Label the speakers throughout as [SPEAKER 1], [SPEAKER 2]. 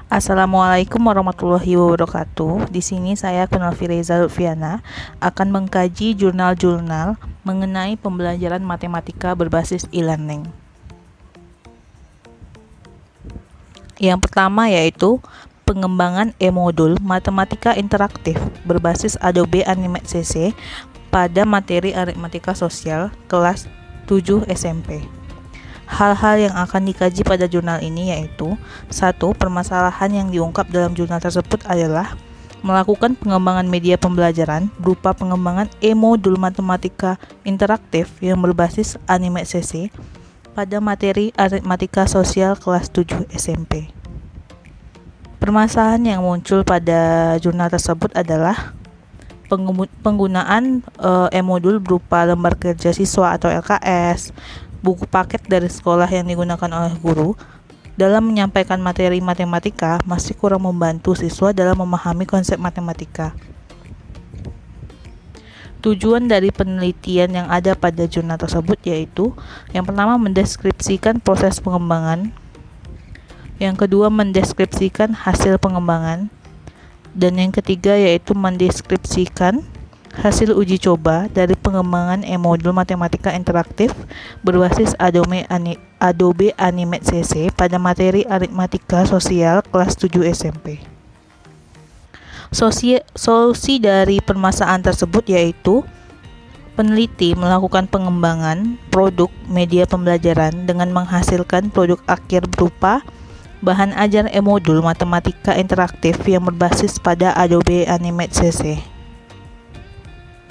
[SPEAKER 1] Assalamualaikum warahmatullahi wabarakatuh. Di sini saya Kunalfi Reza Lutfiana akan mengkaji jurnal-jurnal mengenai pembelajaran matematika berbasis e-learning. Yang pertama yaitu pengembangan e-modul matematika interaktif berbasis Adobe Animate CC pada materi aritmatika sosial kelas 7 SMP. Hal-hal yang akan dikaji pada jurnal ini yaitu: 1. Permasalahan yang diungkap dalam jurnal tersebut adalah melakukan pengembangan media pembelajaran berupa pengembangan e-modul matematika interaktif yang berbasis Animate CC pada materi aritmatika sosial kelas 7 SMP. Permasalahan yang muncul pada jurnal tersebut adalah penggunaan e-modul berupa lembar kerja siswa atau LKS, buku paket dari sekolah yang digunakan oleh guru dalam menyampaikan materi matematika masih kurang membantu siswa dalam memahami konsep matematika. Tujuan dari penelitian yang ada pada jurnal tersebut yaitu: yang pertama, mendeskripsikan proses pengembangan, yang kedua, mendeskripsikan hasil pengembangan, dan yang ketiga yaitu mendeskripsikan hasil uji coba dari pengembangan e-modul matematika interaktif berbasis Adobe Animate CC pada materi aritmatika sosial kelas 7 SMP. Solusi dari permasalahan tersebut yaitu: peneliti melakukan pengembangan produk media pembelajaran dengan menghasilkan produk akhir berupa bahan ajar e-modul matematika interaktif yang berbasis pada Adobe Animate CC.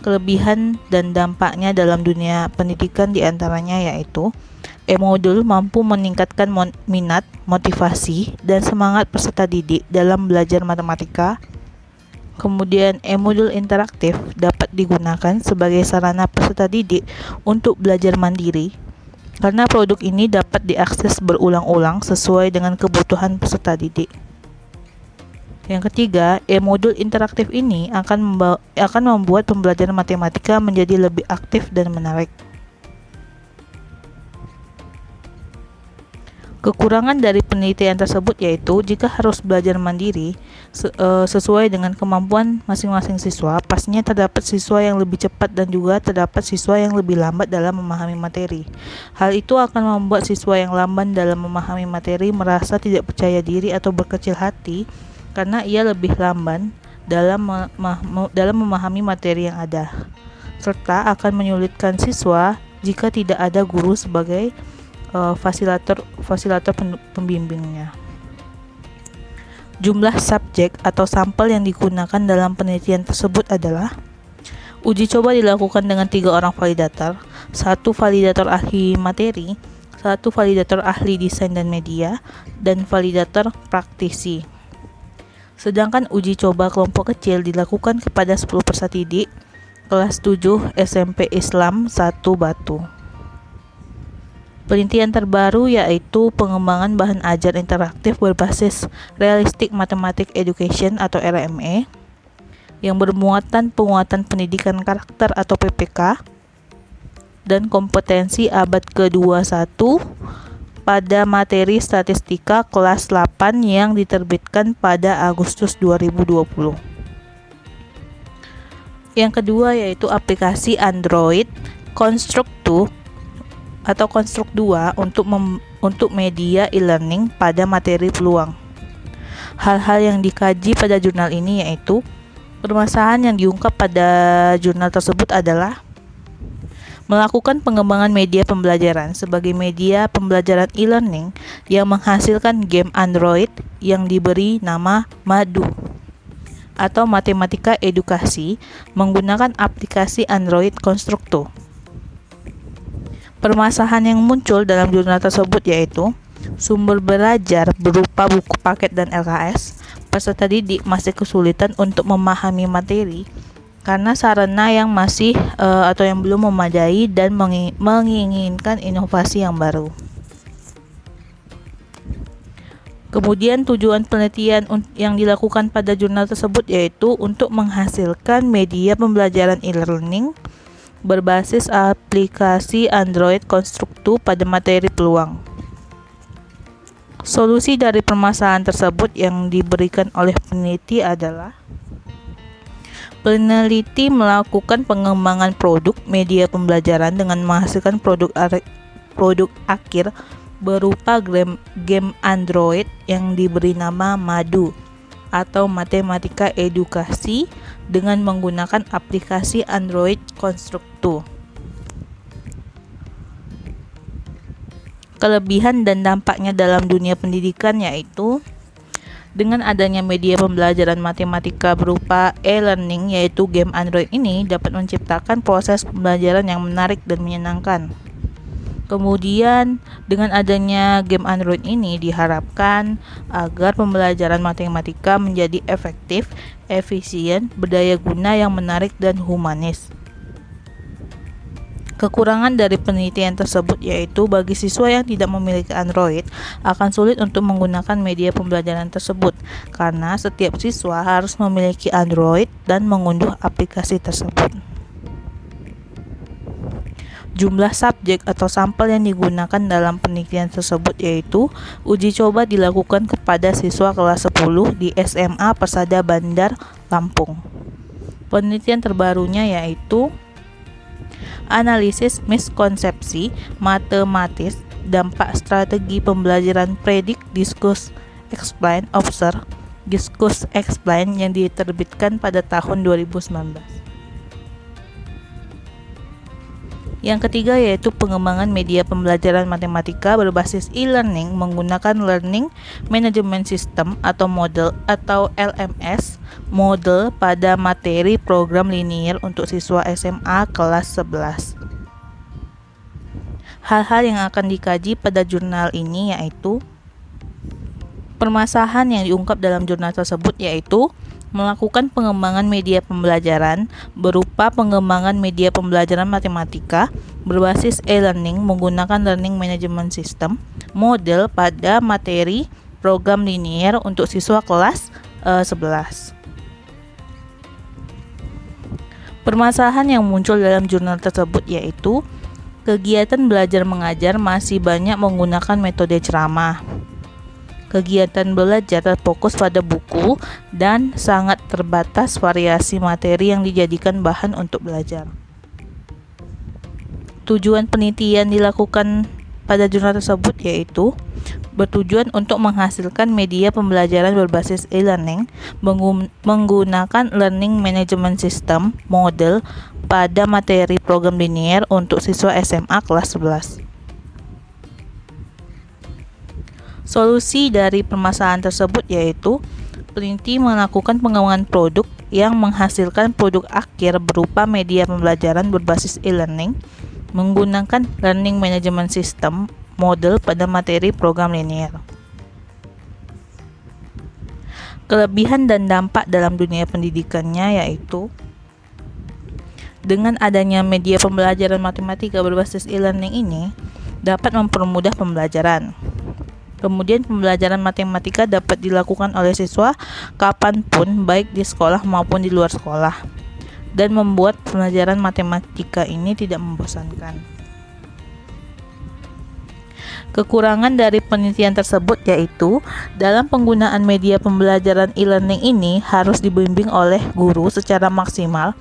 [SPEAKER 1] Kelebihan dan dampaknya dalam dunia pendidikan diantaranya yaitu: e-modul mampu meningkatkan minat, motivasi, dan semangat peserta didik dalam belajar matematika. Kemudian, e-modul interaktif dapat digunakan sebagai sarana peserta didik untuk belajar mandiri, karena produk ini dapat diakses berulang-ulang sesuai dengan kebutuhan peserta didik. Yang ketiga, e-modul interaktif ini akan membuat pembelajaran matematika menjadi lebih aktif dan menarik. Kekurangan dari penelitian tersebut yaitu jika harus belajar mandiri sesuai dengan kemampuan masing-masing siswa, pastinya terdapat siswa yang lebih cepat dan juga terdapat siswa yang lebih lambat dalam memahami materi. Hal itu akan membuat siswa yang lamban dalam memahami materi merasa tidak percaya diri atau berkecil hati karena ia lebih lamban dalam memahami materi yang ada, serta akan menyulitkan siswa jika tidak ada guru sebagai fasilitator pembimbingnya. Jumlah subjek atau sampel yang digunakan dalam penelitian tersebut adalah: uji coba dilakukan dengan 3 orang validator, 1 validator ahli materi, 1 validator ahli desain dan media, dan validator praktisi. Sedangkan uji coba kelompok kecil dilakukan kepada 10 peserta didik kelas 7 SMP Islam 1 Batu. Penelitian terbaru yaitu pengembangan bahan ajar interaktif berbasis Realistic Mathematics Education atau RME yang bermuatan penguatan pendidikan karakter atau PPK dan kompetensi abad ke-21 pada materi statistika kelas 8 yang diterbitkan pada Agustus 2020. Yang kedua yaitu aplikasi Android Construct 2 atau Construct 2 untuk media e-learning pada materi peluang. Hal-hal yang dikaji pada jurnal ini yaitu: permasalahan yang diungkap pada jurnal tersebut adalah melakukan pengembangan media pembelajaran sebagai media pembelajaran e-learning yang menghasilkan game Android yang diberi nama Madu atau matematika edukasi menggunakan aplikasi Android Construct 2. Permasalahan yang muncul dalam jurnal tersebut yaitu: sumber belajar berupa buku paket dan LKS, peserta didik masih kesulitan untuk memahami materi karena sarana yang masih atau yang belum memadai dan menginginkan inovasi yang baru. Kemudian tujuan penelitian yang dilakukan pada jurnal tersebut yaitu untuk menghasilkan media pembelajaran e-learning berbasis aplikasi Android Construct 2 pada materi peluang. Solusi dari permasalahan tersebut yang diberikan oleh peneliti adalah peneliti melakukan pengembangan produk media pembelajaran dengan menghasilkan produk akhir berupa game Android yang diberi nama Madu atau Matematika Edukasi dengan menggunakan aplikasi Android Construct 2. Kelebihan dan dampaknya dalam dunia pendidikan yaitu dengan adanya media pembelajaran matematika berupa e-learning yaitu game Android ini dapat menciptakan proses pembelajaran yang menarik dan menyenangkan. Kemudian dengan adanya game Android ini diharapkan agar pembelajaran matematika menjadi efektif, efisien, berdaya guna yang menarik dan humanis. Kekurangan dari penelitian tersebut yaitu bagi siswa yang tidak memiliki Android akan sulit untuk menggunakan media pembelajaran tersebut karena setiap siswa harus memiliki Android dan mengunduh aplikasi tersebut. Jumlah subjek atau sampel yang digunakan dalam penelitian tersebut yaitu uji coba dilakukan kepada siswa kelas 10 di SMA Persada Bandar, Lampung. Penelitian terbarunya yaitu analisis miskonsepsi matematis, dampak strategi pembelajaran predik, discuss, explain, observe, discuss, explain yang diterbitkan pada tahun 2019. Yang ketiga yaitu pengembangan media pembelajaran matematika berbasis e-learning menggunakan Learning Management System atau model atau LMS model pada materi program linier untuk siswa SMA kelas 11. Hal-hal yang akan dikaji pada jurnal ini yaitu permasalahan yang diungkap dalam jurnal tersebut yaitu melakukan pengembangan media pembelajaran berupa pengembangan media pembelajaran matematika berbasis e-learning menggunakan Learning Management System model pada materi program linier untuk siswa kelas 11. Permasalahan yang muncul dalam jurnal tersebut yaitu kegiatan belajar mengajar masih banyak menggunakan metode ceramah. Kegiatan belajar terfokus pada buku dan sangat terbatas variasi materi yang dijadikan bahan untuk belajar. Tujuan penelitian dilakukan pada jurnal tersebut yaitu bertujuan untuk menghasilkan media pembelajaran berbasis e-learning menggunakan Learning Management System model pada materi program linier untuk siswa SMA kelas 11. Solusi dari permasalahan tersebut yaitu peneliti melakukan pengembangan produk yang menghasilkan produk akhir berupa media pembelajaran berbasis e-learning menggunakan Learning Management System model pada materi program linier. Kelebihan dan dampak dalam dunia pendidikannya yaitu dengan adanya media pembelajaran matematika berbasis e-learning ini dapat mempermudah pembelajaran. Kemudian pembelajaran matematika dapat dilakukan oleh siswa kapanpun baik di sekolah maupun di luar sekolah dan membuat pembelajaran matematika ini tidak membosankan. Kekurangan dari penelitian tersebut yaitu dalam penggunaan media pembelajaran e-learning ini harus dibimbing oleh guru secara maksimal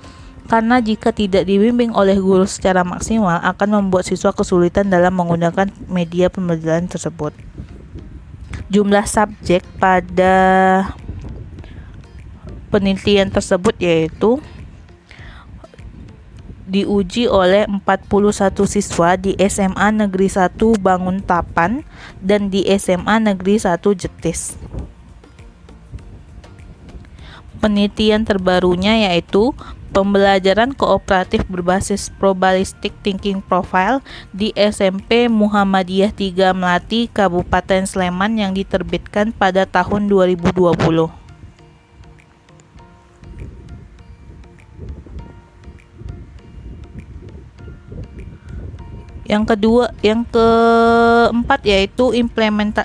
[SPEAKER 1] karena jika tidak dibimbing oleh guru secara maksimal akan membuat siswa kesulitan dalam menggunakan media pembelajaran tersebut. Jumlah subjek pada penelitian tersebut yaitu diuji oleh 41 siswa di SMA Negeri 1 Banguntapan dan di SMA Negeri 1 Jetis. Penelitian terbarunya yaitu pembelajaran kooperatif berbasis probabilistic thinking profile di SMP Muhammadiyah 3 Melati, Kabupaten Sleman yang diterbitkan pada tahun 2020. Yang keempat yaitu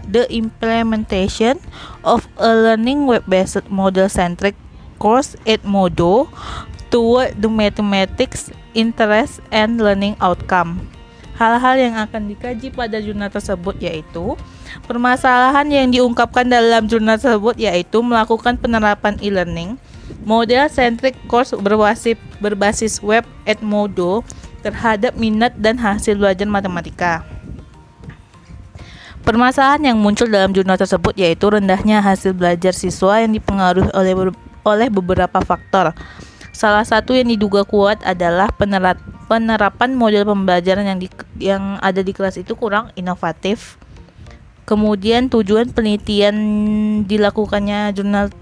[SPEAKER 1] the implementation of a learning web-based model-centric course Edmodo toward the mathematics interest and learning outcome. Hal-hal yang akan dikaji pada jurnal tersebut yaitu Permasalahan yang diungkapkan dalam jurnal tersebut yaitu melakukan penerapan e-learning model centric course berbasis web Edmodo terhadap minat dan hasil belajar matematika. Permasalahan yang muncul dalam jurnal tersebut yaitu rendahnya hasil belajar siswa yang dipengaruhi oleh beberapa faktor. Salah satu yang diduga kuat adalah penerapan model pembelajaran yang ada di kelas itu kurang inovatif. Kemudian tujuan penelitian dilakukannya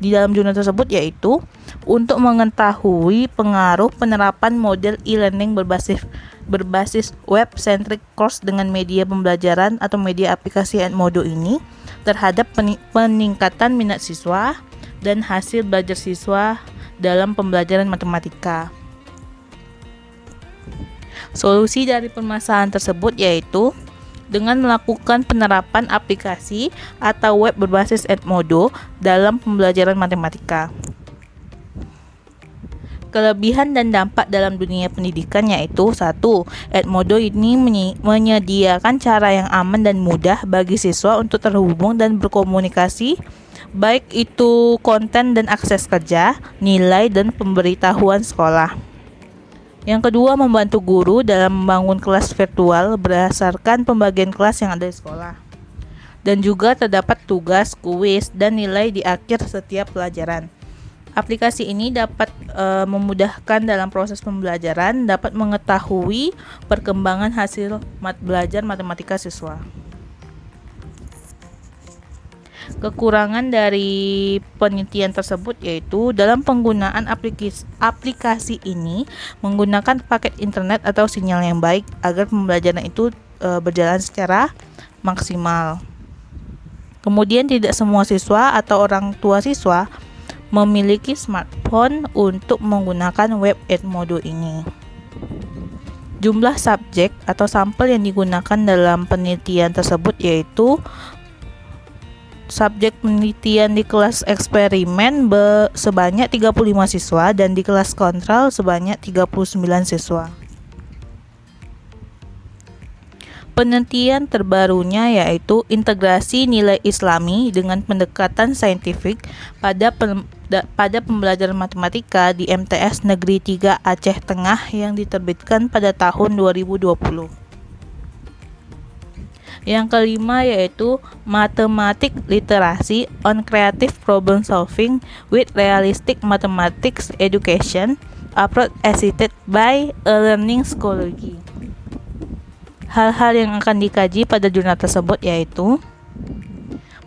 [SPEAKER 1] di dalam jurnal tersebut yaitu untuk mengetahui pengaruh penerapan model e-learning berbasis web-centric course dengan media pembelajaran atau media aplikasi Edmodo ini terhadap peningkatan minat siswa dan hasil belajar siswa dalam pembelajaran matematika. Solusi dari permasalahan tersebut yaitu dengan melakukan penerapan aplikasi atau web berbasis Edmodo dalam pembelajaran matematika. Kelebihan dan dampak dalam dunia pendidikan yaitu 1. Edmodo ini menyediakan cara yang aman dan mudah bagi siswa untuk terhubung dan berkomunikasi, baik itu konten dan akses kerja, nilai, dan pemberitahuan sekolah. Yang kedua, membantu guru dalam membangun kelas virtual berdasarkan pembagian kelas yang ada di sekolah. Dan juga terdapat tugas, kuis, dan nilai di akhir setiap pelajaran. Aplikasi ini dapat memudahkan dalam proses pembelajaran, dapat mengetahui perkembangan hasil belajar matematika siswa. Kekurangan dari penelitian tersebut yaitu dalam penggunaan aplikasi ini menggunakan paket internet atau sinyal yang baik agar pembelajaran itu berjalan secara maksimal. Kemudian tidak semua siswa atau orang tua siswa memiliki smartphone untuk menggunakan web Edmodo ini. Jumlah subjek atau sampel yang digunakan dalam penelitian tersebut yaitu subjek penelitian di kelas eksperimen sebanyak 35 siswa dan di kelas kontrol sebanyak 39 siswa. Penelitian terbarunya yaitu integrasi nilai Islami dengan pendekatan saintifik pada pembelajaran matematika di MTS Negeri 3 Aceh Tengah yang diterbitkan pada tahun 2020. Yang kelima yaitu Mathematic Literacy on Creative Problem Solving with Realistic Mathematics Education Approach Assisted by a Learning Psychology. Hal-hal yang akan dikaji pada jurnal tersebut yaitu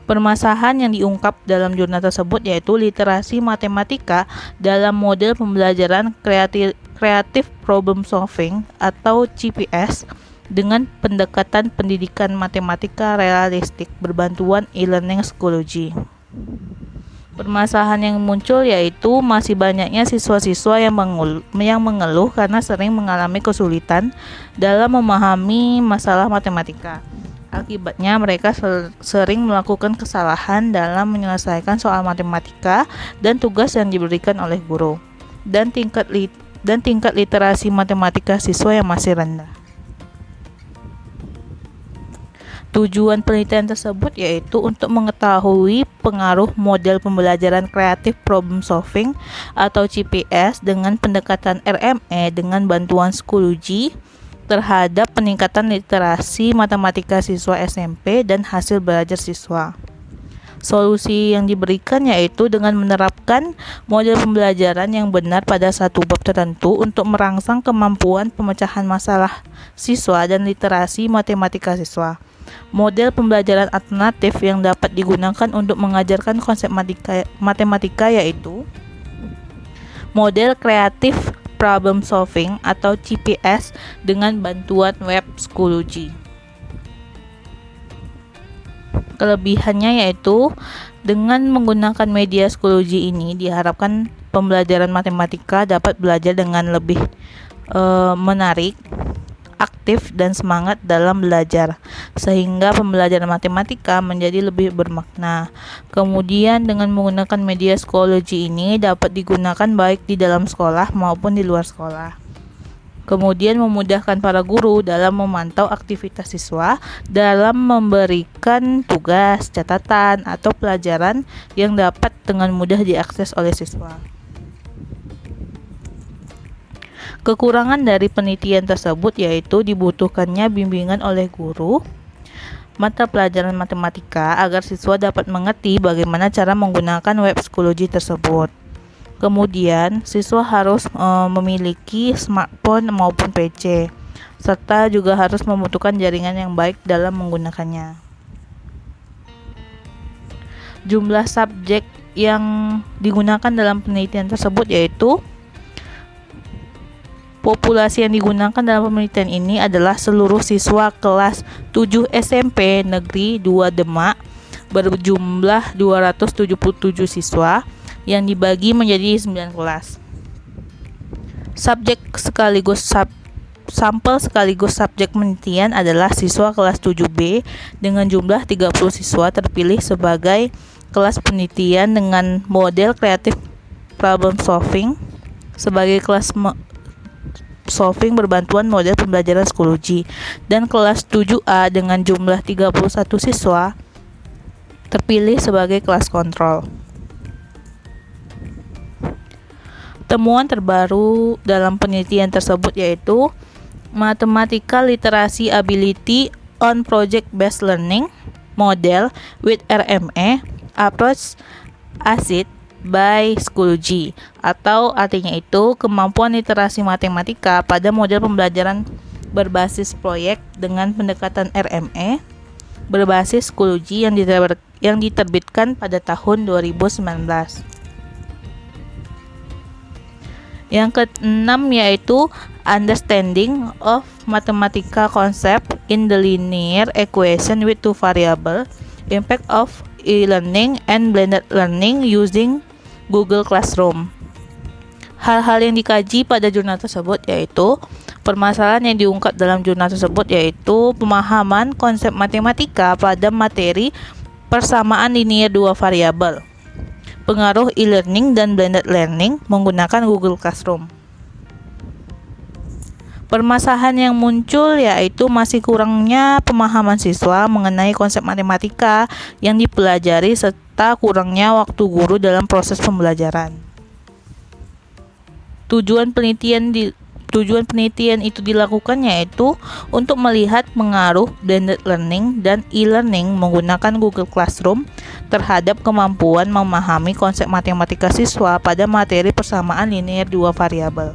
[SPEAKER 1] permasalahan yang diungkap dalam jurnal tersebut yaitu literasi matematika dalam model pembelajaran Creative Problem Solving atau CPS dengan pendekatan pendidikan matematika realistik berbantuan e-learning psychology. Permasalahan yang muncul yaitu masih banyaknya siswa-siswa yang mengeluh karena sering mengalami kesulitan dalam memahami masalah matematika. Akibatnya mereka sering melakukan kesalahan dalam menyelesaikan soal matematika dan tugas yang diberikan oleh guru. Dan tingkat literasi matematika siswa yang masih rendah. Tujuan penelitian tersebut yaitu untuk mengetahui pengaruh model pembelajaran Creative Problem Solving atau CPS dengan pendekatan RME dengan bantuan psikologi terhadap peningkatan literasi matematika siswa SMP dan hasil belajar siswa. Solusi yang diberikan yaitu dengan menerapkan model pembelajaran yang benar pada satu bab tertentu untuk merangsang kemampuan pemecahan masalah siswa dan literasi matematika siswa. Model pembelajaran alternatif yang dapat digunakan untuk mengajarkan konsep matematika yaitu model Creative Problem Solving atau CPS dengan bantuan web psikologi. Kelebihannya yaitu dengan menggunakan media psikologi ini diharapkan pembelajaran matematika dapat belajar dengan lebih menarik, aktif, dan semangat dalam belajar sehingga pembelajaran matematika menjadi lebih bermakna. Kemudian dengan menggunakan media psikologi ini dapat digunakan baik di dalam sekolah maupun di luar sekolah. Kemudian memudahkan para guru dalam memantau aktivitas siswa, dalam memberikan tugas, catatan, atau pelajaran yang dapat dengan mudah diakses oleh siswa. Kekurangan dari penelitian tersebut yaitu dibutuhkannya bimbingan oleh guru mata pelajaran matematika agar siswa dapat mengerti bagaimana cara menggunakan web psikologi tersebut. Kemudian, siswa harus memiliki smartphone maupun PC, serta juga harus membutuhkan jaringan yang baik dalam menggunakannya. Jumlah subjek yang digunakan dalam penelitian tersebut yaitu populasi yang digunakan dalam penelitian ini adalah seluruh siswa kelas 7 SMP Negeri 2 Demak berjumlah 277 siswa yang dibagi menjadi 9 kelas. Subjek sekaligus sampel sekaligus subjek penelitian adalah siswa kelas 7B dengan jumlah 30 siswa terpilih sebagai kelas penelitian dengan model kreatif problem solving sebagai kelas solving berbantuan model pembelajaran psikologi, dan kelas 7A dengan jumlah 31 siswa terpilih sebagai kelas kontrol. Temuan terbaru dalam penelitian tersebut yaitu Mathematical Literacy Ability on Project-Based Learning Model with RMA Approach Assessed by Psikologi, atau artinya itu kemampuan literasi matematika pada model pembelajaran berbasis proyek dengan pendekatan RMA berbasis psikologi yang diterbitkan pada tahun 2019. Yang keenam yaitu Understanding of Mathematical Concept in the Linear Equation with Two Variables, Impact of E-Learning and Blended Learning Using Google Classroom. Hal-hal yang dikaji pada jurnal tersebut yaitu permasalahan yang diungkap dalam jurnal tersebut yaitu pemahaman konsep matematika pada materi persamaan linear dua variabel, pengaruh e-learning dan blended learning menggunakan Google Classroom. Permasalahan yang muncul yaitu masih kurangnya pemahaman siswa mengenai konsep matematika yang dipelajari serta kurangnya waktu guru dalam proses pembelajaran. Tujuan penelitian itu dilakukan yaitu untuk melihat pengaruh blended learning dan e-learning menggunakan Google Classroom terhadap kemampuan memahami konsep matematika siswa pada materi persamaan linear dua variabel.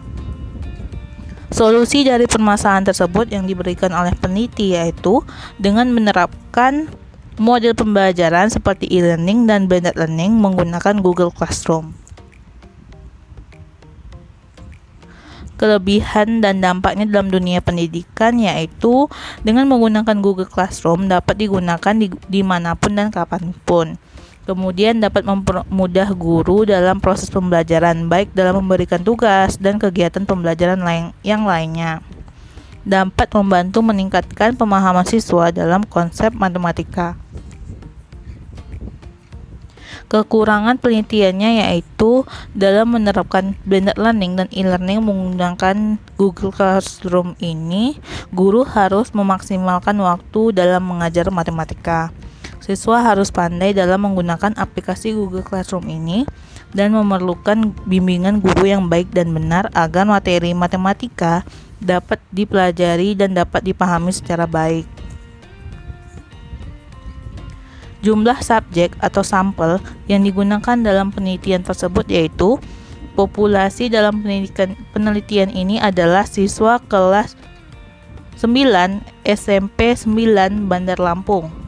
[SPEAKER 1] Solusi dari permasalahan tersebut yang diberikan oleh peneliti yaitu dengan menerapkan model pembelajaran seperti e-learning dan blended learning menggunakan Google Classroom. Kelebihan dan dampaknya dalam dunia pendidikan yaitu dengan menggunakan Google Classroom dapat digunakan dimanapun dan kapanpun. Kemudian dapat mempermudah guru dalam proses pembelajaran, baik dalam memberikan tugas dan kegiatan pembelajaran yang lainnya. Dapat membantu meningkatkan pemahaman siswa dalam konsep matematika. Kekurangan penelitiannya yaitu dalam menerapkan blended learning dan e-learning menggunakan Google Classroom ini, guru harus memaksimalkan waktu dalam mengajar matematika. Siswa harus pandai dalam menggunakan aplikasi Google Classroom ini dan memerlukan bimbingan guru yang baik dan benar agar materi matematika dapat dipelajari dan dapat dipahami secara baik. Jumlah subjek atau sampel yang digunakan dalam penelitian tersebut yaitu populasi dalam penelitian ini adalah siswa kelas 9 SMP 9 Bandar Lampung.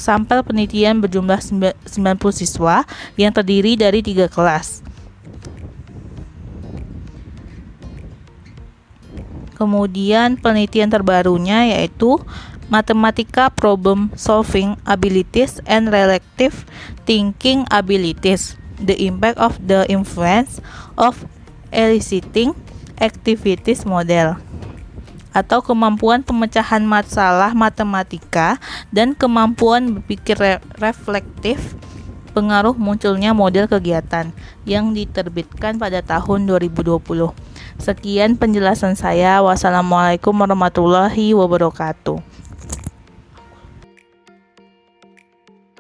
[SPEAKER 1] Sampel penelitian berjumlah 90 siswa yang terdiri dari 3 kelas. Kemudian penelitian terbarunya yaitu Mathematical Problem Solving Abilities and Relative Thinking Abilities, the Impact of the Influence of Eliciting Activities Model, atau kemampuan pemecahan masalah matematika dan kemampuan berpikir reflektif, pengaruh munculnya model kegiatan, yang diterbitkan pada tahun 2020. Sekian penjelasan saya. Wassalamualaikum warahmatullahi wabarakatuh.